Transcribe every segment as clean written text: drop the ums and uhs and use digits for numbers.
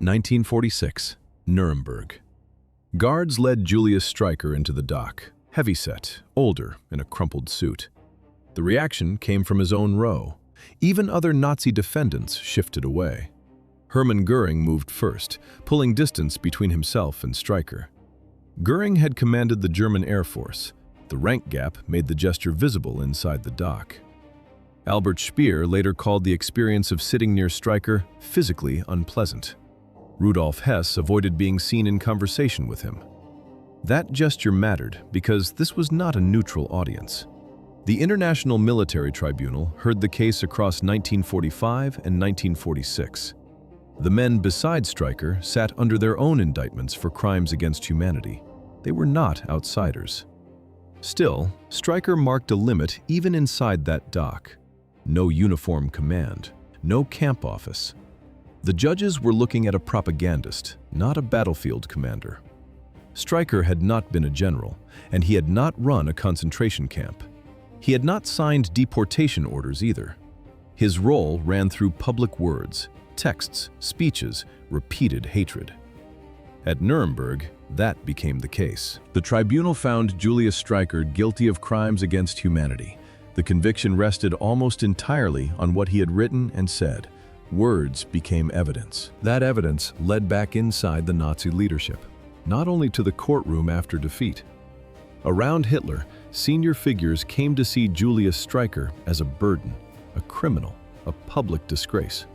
1946, Nuremberg. Guards led Julius Streicher into the dock, heavyset, older, in a crumpled suit. The reaction came from his own row. Even other Nazi defendants shifted away. Hermann Göring moved first, pulling distance between himself and Streicher. Göring had commanded the German Air Force. The rank gap made the gesture visible inside the dock. Albert Speer later called the experience of sitting near Streicher physically unpleasant. Rudolf Hess avoided being seen in conversation with him. That gesture mattered because this was not a neutral audience. The International Military Tribunal heard the case across 1945 and 1946. The men beside Streicher sat under their own indictments for crimes against humanity. They were not outsiders. Still, Streicher marked a limit even inside that dock. No uniform command, no camp office. The judges were looking at a propagandist, not a battlefield commander. Streicher had not been a general, and he had not run a concentration camp. He had not signed deportation orders either. His role ran through public words, texts, speeches, repeated hatred. At Nuremberg, that became the case. The tribunal found Julius Streicher guilty of crimes against humanity. The conviction rested almost entirely on what he had written and said. Words became evidence. That evidence led back inside the Nazi leadership, not only to the courtroom after defeat. Around Hitler, senior figures came to see Julius Streicher as a burden, a criminal, a public disgrace.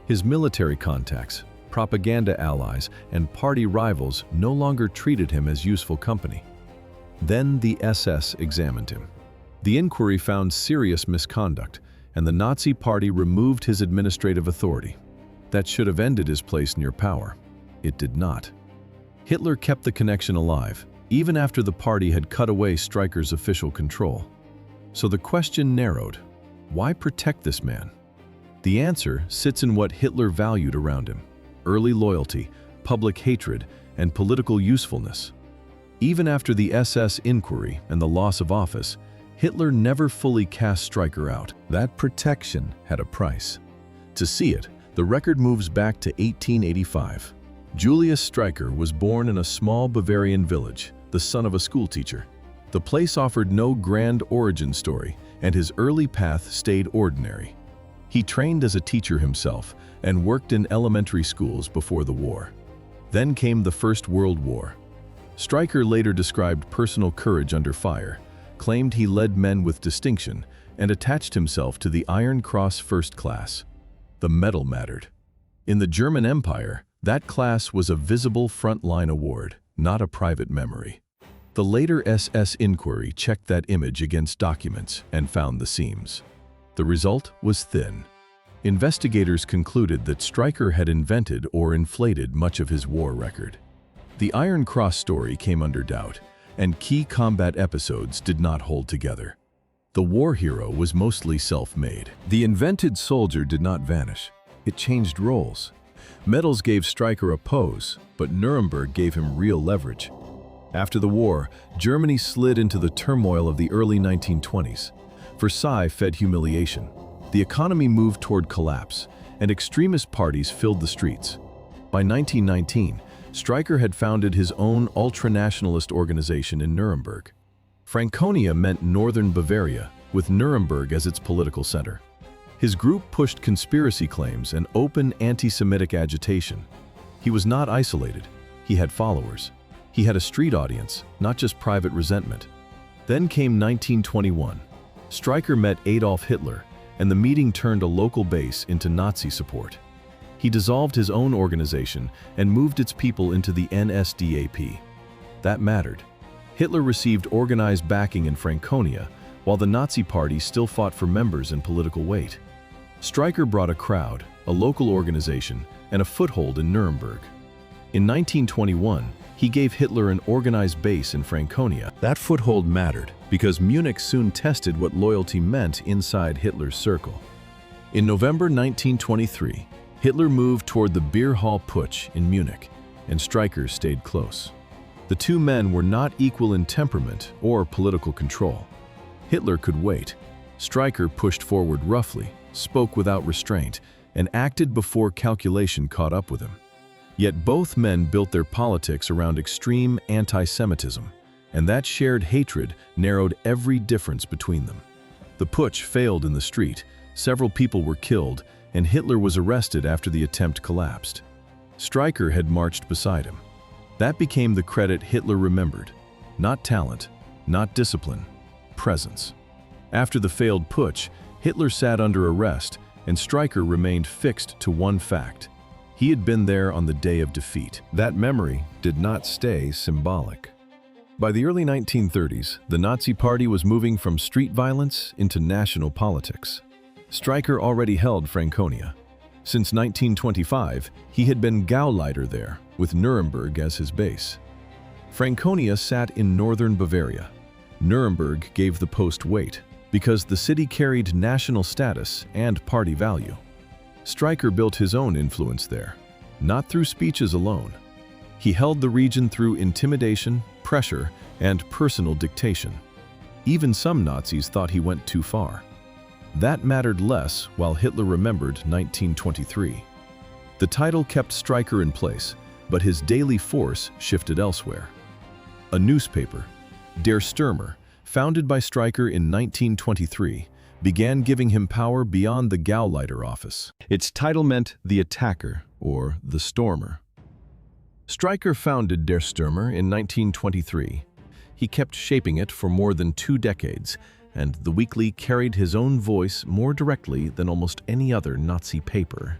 His military contacts, propaganda allies, and party rivals no longer treated him as useful company. Then the SS examined him. The inquiry found serious misconduct, and the Nazi Party removed his administrative authority. That should have ended his place near power. It did not. Hitler kept the connection alive, even after the party had cut away Streicher's official control. So the question narrowed: why protect this man? The answer sits in what Hitler valued around him: early loyalty, public hatred, and political usefulness. Even after the SS inquiry and the loss of office, Hitler never fully cast Streicher out. That protection had a price. To see it, the record moves back to 1885. Julius Streicher was born in a small Bavarian village, the son of a schoolteacher. The place offered no grand origin story, and his early path stayed ordinary. He trained as a teacher himself and worked in elementary schools before the war. Then came the First World War. Streicher later described personal courage under fire, claimed he led men with distinction, and attached himself to the Iron Cross First Class. The medal mattered. In the German Empire, that class was a visible frontline award, not a private memory. The later SS inquiry checked that image against documents and found the seams. The result was thin. Investigators concluded that Streicher had invented or inflated much of his war record. The Iron Cross story came under doubt, and key combat episodes did not hold together. The war hero was mostly self-made. The invented soldier did not vanish. It changed roles. Medals gave Streicher a pose, but Nuremberg gave him real leverage. After the war, Germany slid into the turmoil of the early 1920s. Versailles fed humiliation. The economy moved toward collapse, and extremist parties filled the streets. By 1919, Streicher had founded his own ultranationalist organization in Nuremberg. Franconia meant northern Bavaria, with Nuremberg as its political center. His group pushed conspiracy claims and open anti-Semitic agitation. He was not isolated. He had followers. He had a street audience, not just private resentment. Then came 1921. Streicher met Adolf Hitler, and the meeting turned a local base into Nazi support. He dissolved his own organization and moved its people into the NSDAP. That mattered. Hitler received organized backing in Franconia, while the Nazi Party still fought for members and political weight. Streicher brought a crowd, a local organization, and a foothold in Nuremberg. In 1921, he gave Hitler an organized base in Franconia. That foothold mattered because Munich soon tested what loyalty meant inside Hitler's circle. In November 1923, Hitler moved toward the Beer Hall Putsch in Munich, and Streicher stayed close. The two men were not equal in temperament or political control. Hitler could wait. Streicher pushed forward roughly, spoke without restraint, and acted before calculation caught up with him. Yet both men built their politics around extreme anti-Semitism, and that shared hatred narrowed every difference between them. The putsch failed in the street, several people were killed, and Hitler was arrested after the attempt collapsed. Streicher had marched beside him. That became the credit Hitler remembered. Not talent, not discipline, presence. After the failed putsch, Hitler sat under arrest, and Streicher remained fixed to one fact. He had been there on the day of defeat. That memory did not stay symbolic. By the early 1930s, the Nazi Party was moving from street violence into national politics. Streicher already held Franconia. Since 1925, he had been Gauleiter there, with Nuremberg as his base. Franconia sat in northern Bavaria. Nuremberg gave the post weight, because the city carried national status and party value. Streicher built his own influence there, not through speeches alone. He held the region through intimidation, pressure, and personal dictation. Even some Nazis thought he went too far. That mattered less while Hitler remembered 1923. The title kept Streicher in place, but his daily force shifted elsewhere. A newspaper, Der Stürmer, founded by Streicher in 1923, began giving him power beyond the Gauleiter office. Its title meant the attacker, or the stormer. Streicher founded Der Stürmer in 1923. He kept shaping it for more than 2 decades, and the weekly carried his own voice more directly than almost any other Nazi paper.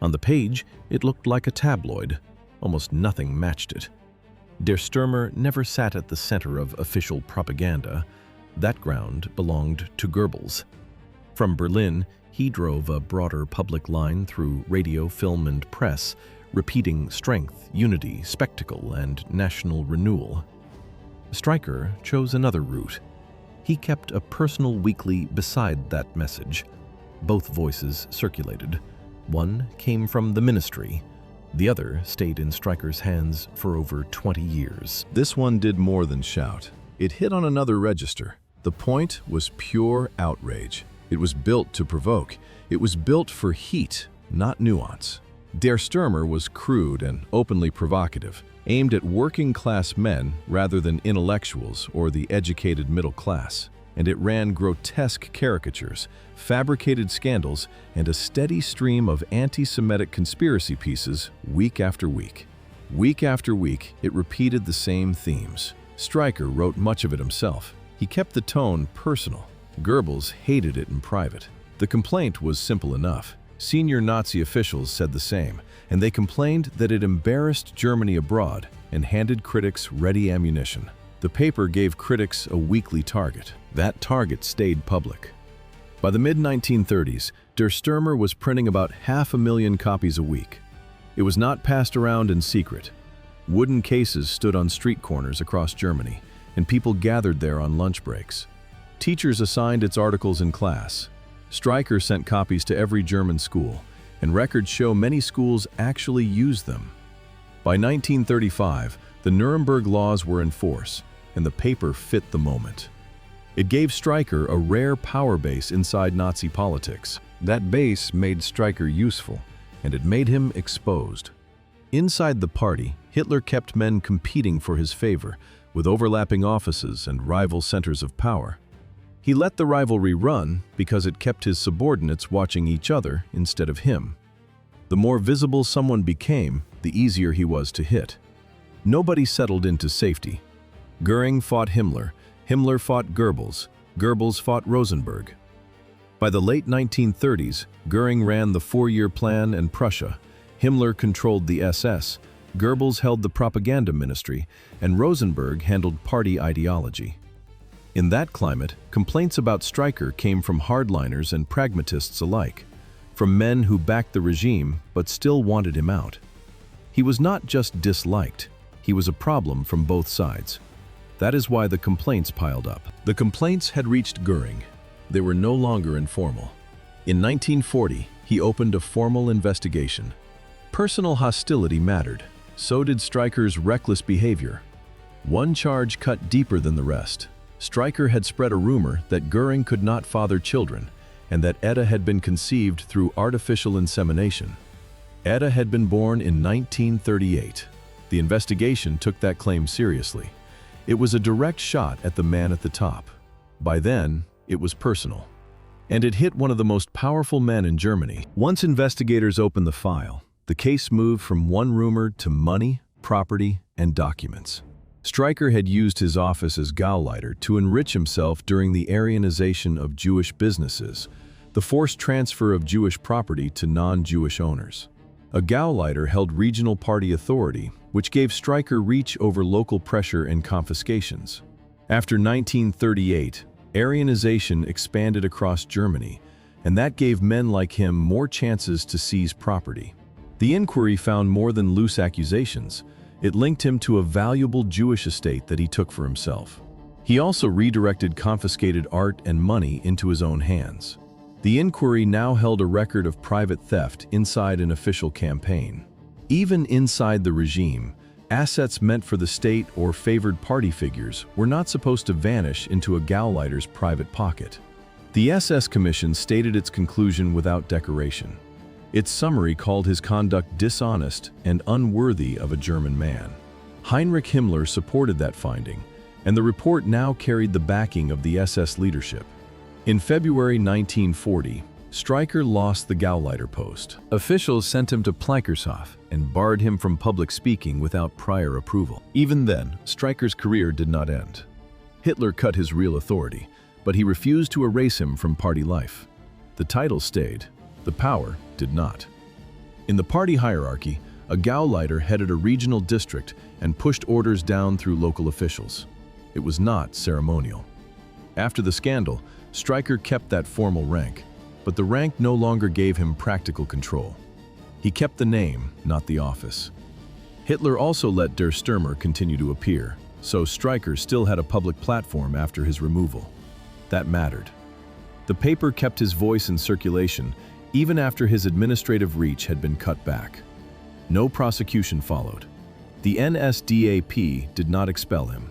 On the page, it looked like a tabloid. Almost nothing matched it. Der Stürmer never sat at the center of official propaganda. That ground belonged to Goebbels. From Berlin, he drove a broader public line through radio, film, and press, repeating strength, unity, spectacle, and national renewal. Streicher chose another route. He kept a personal weekly beside that message. Both voices circulated. One came from the ministry. The other stayed in Streicher's hands for over 20 years. This one did more than shout. It hit on another register. The point was pure outrage. It was built to provoke. It was built for heat, not nuance. Der Stürmer was crude and openly provocative, aimed at working-class men rather than intellectuals or the educated middle class. And it ran grotesque caricatures, fabricated scandals, and a steady stream of anti-Semitic conspiracy pieces week after week. Week after week, it repeated the same themes. Streicher wrote much of it himself. He kept the tone personal. Goebbels hated it in private. The complaint was simple enough. Senior Nazi officials said the same, and they complained that it embarrassed Germany abroad and handed critics ready ammunition. The paper gave critics a weekly target. That target stayed public. By the mid-1930s, Der Stürmer was printing about 500,000 copies a week. It was not passed around in secret. Wooden cases stood on street corners across Germany, and people gathered there on lunch breaks. Teachers assigned its articles in class. Streicher sent copies to every German school, and records show many schools actually used them. By 1935, the Nuremberg laws were in force, and the paper fit the moment. It gave Streicher a rare power base inside Nazi politics. That base made Streicher useful, and it made him exposed. Inside the party, Hitler kept men competing for his favor, with overlapping offices and rival centers of power. He let the rivalry run because it kept his subordinates watching each other instead of him. The more visible someone became, the easier he was to hit. Nobody settled into safety. Göring fought Himmler, Himmler fought Goebbels, Goebbels fought Rosenberg. By the late 1930s, Göring ran the 4-year plan in Prussia, Himmler controlled the SS, Goebbels held the propaganda ministry, and Rosenberg handled party ideology. In that climate, complaints about Streicher came from hardliners and pragmatists alike, from men who backed the regime but still wanted him out. He was not just disliked, he was a problem from both sides. That is why the complaints piled up. The complaints had reached Göring. They were no longer informal. In 1940, he opened a formal investigation. Personal hostility mattered. So did Streicher's reckless behavior. One charge cut deeper than the rest. Streicher had spread a rumor that Göring could not father children, and that Etta had been conceived through artificial insemination. Edda had been born in 1938. The investigation took that claim seriously. It was a direct shot at the man at the top. By then, it was personal. And it hit one of the most powerful men in Germany. Once investigators opened the file, the case moved from one rumor to money, property, and documents. Streicher had used his office as Gauleiter to enrich himself during the Aryanization of Jewish businesses, the forced transfer of Jewish property to non-Jewish owners. A Gauleiter held regional party authority, which gave Streicher reach over local pressure and confiscations. After 1938, Aryanization expanded across Germany, and that gave men like him more chances to seize property. The inquiry found more than loose accusations. It linked him to a valuable Jewish estate that he took for himself. He also redirected confiscated art and money into his own hands. The inquiry now held a record of private theft inside an official campaign. Even inside the regime, assets meant for the state or favored party figures were not supposed to vanish into a Gauleiter's private pocket. The SS Commission stated its conclusion without decoration. Its summary called his conduct dishonest and unworthy of a German man. Heinrich Himmler supported that finding, and the report now carried the backing of the SS leadership. In February 1940, Streicher lost the Gauleiter post. Officials sent him to Plankershof and barred him from public speaking without prior approval. Even then, Streicher's career did not end. Hitler cut his real authority, but he refused to erase him from party life. The title stayed, the power did not. In the party hierarchy, a Gauleiter headed a regional district and pushed orders down through local officials. It was not ceremonial. After the scandal, Streicher kept that formal rank, but the rank no longer gave him practical control. He kept the name, not the office. Hitler also let Der Stürmer continue to appear, so Streicher still had a public platform after his removal. That mattered. The paper kept his voice in circulation even after his administrative reach had been cut back. No prosecution followed. The NSDAP did not expel him.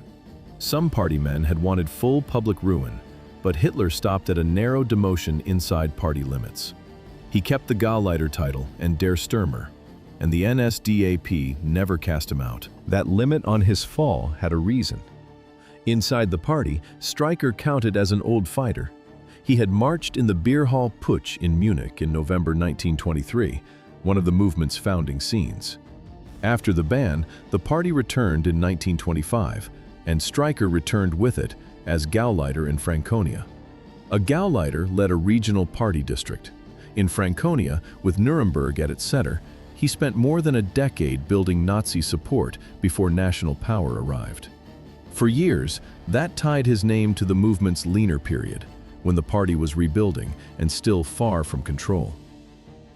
Some party men had wanted full public ruin, but Hitler stopped at a narrow demotion inside party limits. He kept the Gauleiter title and Der Stürmer, and the NSDAP never cast him out. That limit on his fall had a reason. Inside the party, Streicher counted as an old fighter. He had marched in the beer hall Putsch in Munich in November 1923, one of the movement's founding scenes. After the ban, the party returned in 1925, and Streicher returned with it as Gauleiter in Franconia. A Gauleiter led a regional party district. In Franconia, with Nuremberg at its center, he spent more than a decade building Nazi support before national power arrived. For years, that tied his name to the movement's leaner period, when the party was rebuilding and still far from control.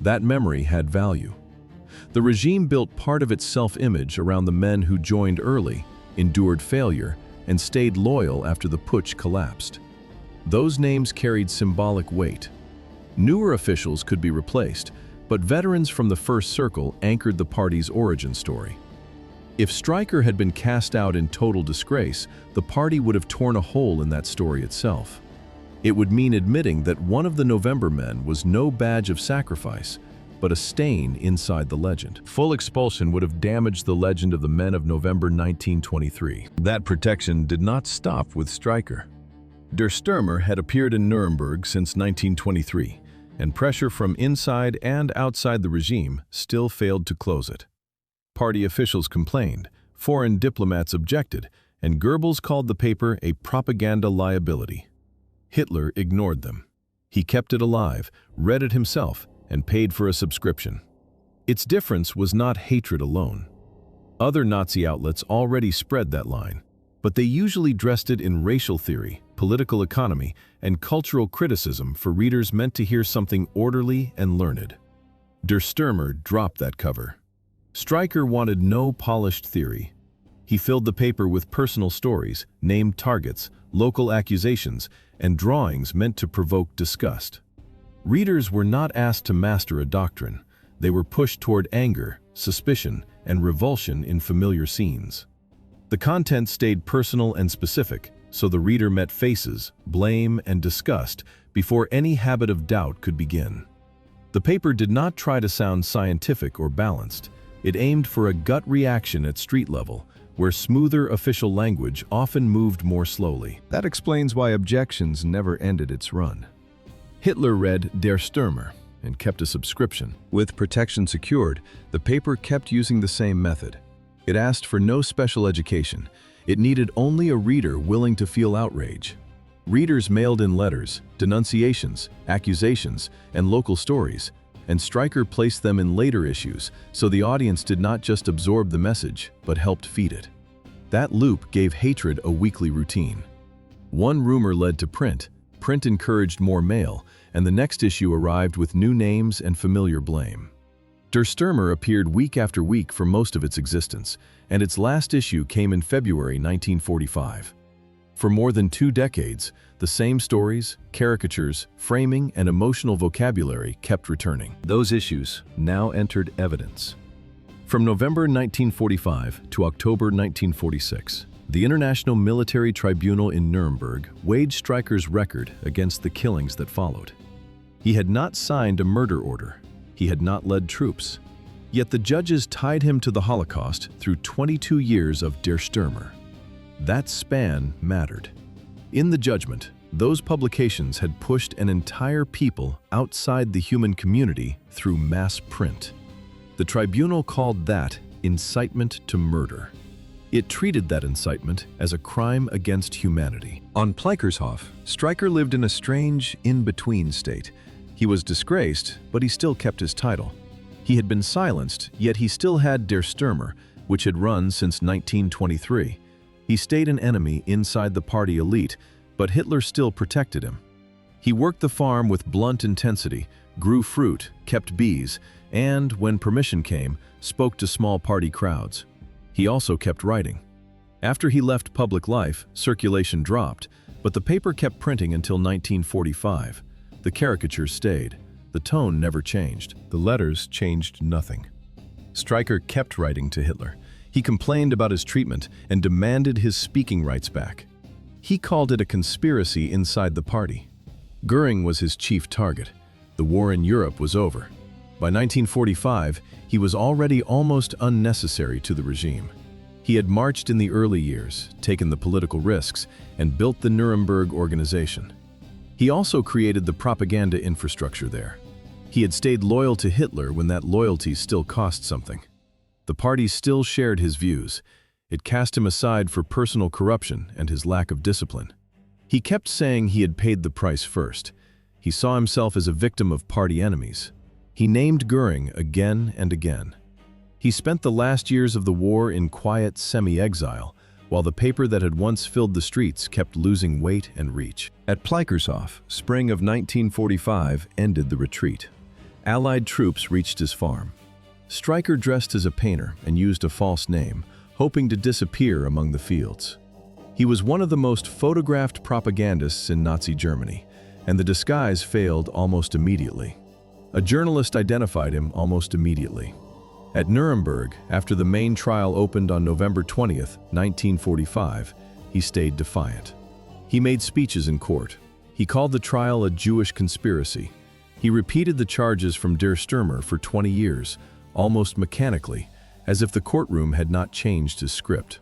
That memory had value. The regime built part of its self-image around the men who joined early, endured failure, and stayed loyal after the putsch collapsed. Those names carried symbolic weight. Newer officials could be replaced, but veterans from the first circle anchored the party's origin story. If Streicher had been cast out in total disgrace, the party would have torn a hole in that story itself. It would mean admitting that one of the November men was no badge of sacrifice, but a stain inside the legend. Full expulsion would have damaged the legend of the men of November 1923. That protection did not stop with Streicher. Der Stürmer had appeared in Nuremberg since 1923, and pressure from inside and outside the regime still failed to close it. Party officials complained, foreign diplomats objected, and Goebbels called the paper a propaganda liability. Hitler ignored them. He kept it alive, read it himself, and paid for a subscription. Its difference was not hatred alone. Other Nazi outlets already spread that line, but they usually dressed it in racial theory, political economy, and cultural criticism for readers meant to hear something orderly and learned. Der Stürmer dropped that cover. Streicher wanted no polished theory. He filled the paper with personal stories, named targets, local accusations, and drawings meant to provoke disgust. Readers were not asked to master a doctrine. They were pushed toward anger, suspicion, and revulsion in familiar scenes. The content stayed personal and specific, so the reader met faces, blame, and disgust before any habit of doubt could begin. The paper did not try to sound scientific or balanced. It aimed for a gut reaction at street level, where smoother official language often moved more slowly. That explains why objections never ended its run. Hitler read Der Stürmer and kept a subscription. With protection secured, the paper kept using the same method. It asked for no special education. It needed only a reader willing to feel outrage. Readers mailed in letters, denunciations, accusations, and local stories, and Streicher placed them in later issues so the audience did not just absorb the message, but helped feed it. That loop gave hatred a weekly routine. One rumor led to print. Print encouraged more mail, and the next issue arrived with new names and familiar blame. Der Stürmer appeared week after week for most of its existence, and its last issue came in February 1945. For more than 2 decades, the same stories, caricatures, framing, and emotional vocabulary kept returning. Those issues now entered evidence. From November 1945 to October 1946, the International Military Tribunal in Nuremberg weighed Streicher's record against the killings that followed. He had not signed a murder order. He had not led troops. Yet the judges tied him to the Holocaust through 22 years of Der Stürmer. That span mattered. In the judgment, those publications had pushed an entire people outside the human community through mass print. The tribunal called that incitement to murder. It treated that incitement as a crime against humanity. On Pleikershof, Streicher lived in a strange, in-between state. He was disgraced, but he still kept his title. He had been silenced, yet he still had Der Stürmer, which had run since 1923. He stayed an enemy inside the party elite, but Hitler still protected him. He worked the farm with blunt intensity, grew fruit, kept bees, and, when permission came, spoke to small party crowds. He also kept writing. After he left public life, circulation dropped, but the paper kept printing until 1945. The caricatures stayed. The tone never changed. The letters changed nothing. Streicher kept writing to Hitler. He complained about his treatment and demanded his speaking rights back. He called it a conspiracy inside the party. Göring was his chief target. The war in Europe was over. By 1945, he was already almost unnecessary to the regime. He had marched in the early years, taken the political risks, and built the Nuremberg organization. He also created the propaganda infrastructure there. He had stayed loyal to Hitler when that loyalty still cost something. The party still shared his views. It cast him aside for personal corruption and his lack of discipline. He kept saying he had paid the price first. He saw himself as a victim of party enemies. He named Göring again and again. He spent the last years of the war in quiet semi-exile, while the paper that had once filled the streets kept losing weight and reach. At Pleikershof, spring of 1945 ended the retreat. Allied troops reached his farm. Streicher dressed as a painter and used a false name, hoping to disappear among the fields. He was one of the most photographed propagandists in Nazi Germany, and the disguise failed almost immediately. A journalist identified him almost immediately. At Nuremberg, after the main trial opened on November 20th, 1945, he stayed defiant. He made speeches in court. He called the trial a Jewish conspiracy. He repeated the charges from Der Stürmer for 20 years, almost mechanically, as if the courtroom had not changed his script.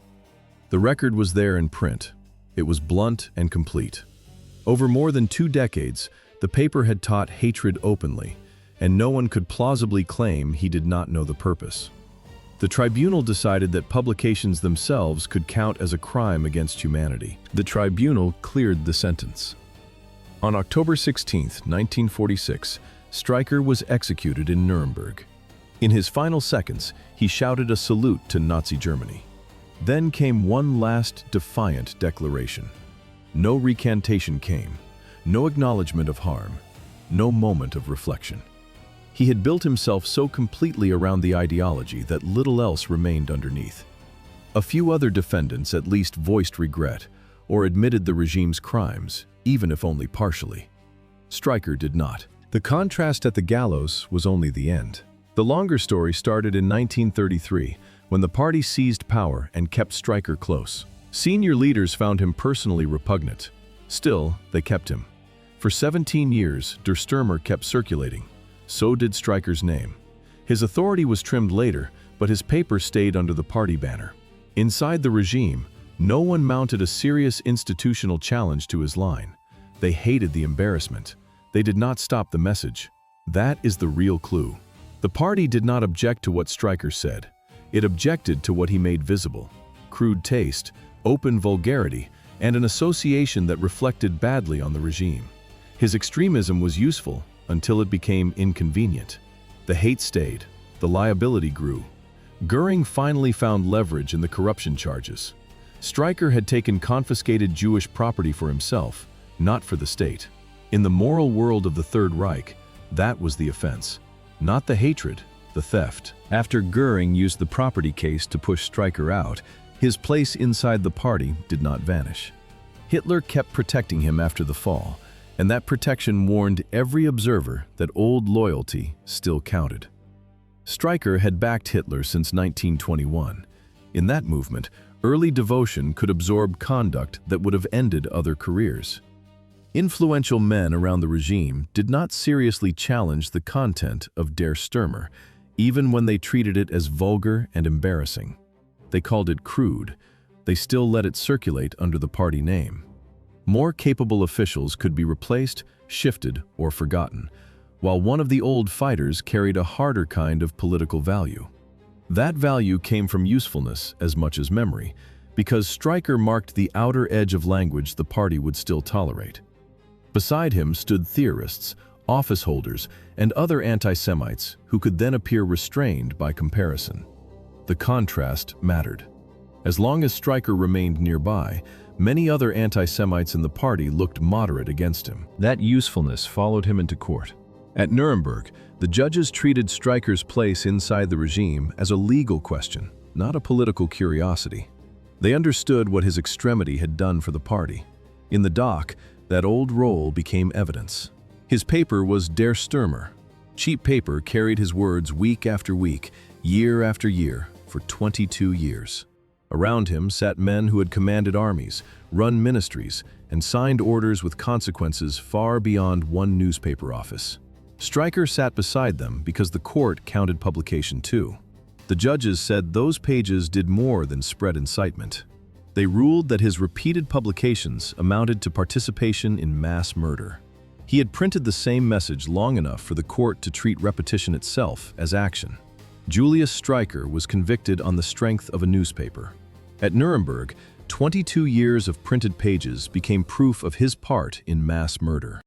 The record was there in print. It was blunt and complete. Over more than 2 decades, the paper had taught hatred openly, and no one could plausibly claim he did not know the purpose. The tribunal decided that publications themselves could count as a crime against humanity. The tribunal cleared the sentence. On October 16, 1946, Streicher was executed in Nuremberg. In his final seconds, he shouted a salute to Nazi Germany. Then came one last defiant declaration. No recantation came, no acknowledgement of harm, no moment of reflection. He had built himself so completely around the ideology that little else remained underneath. A few other defendants at least voiced regret or admitted the regime's crimes, even if only partially. Streicher did not. The contrast at the gallows was only the end. The longer story started in 1933, when the party seized power and kept Streicher close. Senior leaders found him personally repugnant. Still, they kept him. For 17 years, Der Stürmer kept circulating. So did Streicher's name. His authority was trimmed later, but his paper stayed under the party banner. Inside the regime, no one mounted a serious institutional challenge to his line. They hated the embarrassment. They did not stop the message. That is the real clue. The party did not object to what Streicher said. It objected to what he made visible: crude taste, open vulgarity, and an association that reflected badly on the regime. His extremism was useful until it became inconvenient. The hate stayed. The liability grew. Goering finally found leverage in the corruption charges. Streicher had taken confiscated Jewish property for himself, not for the state. In the moral world of the Third Reich, that was the offense, not the hatred, the theft. After Goering used the property case to push Streicher out, his place inside the party did not vanish. Hitler kept protecting him after the fall, and that protection warned every observer that old loyalty still counted. Streicher had backed Hitler since 1921. In that movement, early devotion could absorb conduct that would have ended other careers. Influential men around the regime did not seriously challenge the content of Der Stürmer, even when they treated it as vulgar and embarrassing. They called it crude. They still let it circulate under the party name. More capable officials could be replaced, shifted, or forgotten, while one of the old fighters carried a harder kind of political value. That value came from usefulness as much as memory, because Streicher marked the outer edge of language the party would still tolerate. Beside him stood theorists, office holders, and other anti-Semites who could then appear restrained by comparison. The contrast mattered. As long as Streicher remained nearby, many other anti-Semites in the party looked moderate against him. That usefulness followed him into court. At Nuremberg, the judges treated Streicher's place inside the regime as a legal question, not a political curiosity. They understood what his extremity had done for the party. In the dock, that old role became evidence. His paper was Der Stürmer. Cheap paper carried his words week after week, year after year, for 22 years. Around him sat men who had commanded armies, run ministries, and signed orders with consequences far beyond one newspaper office. Streicher sat beside them because the court counted publication too. The judges said those pages did more than spread incitement. They ruled that his repeated publications amounted to participation in mass murder. He had printed the same message long enough for the court to treat repetition itself as action. Julius Streicher was convicted on the strength of a newspaper. At Nuremberg, 22 years of printed pages became proof of his part in mass murder.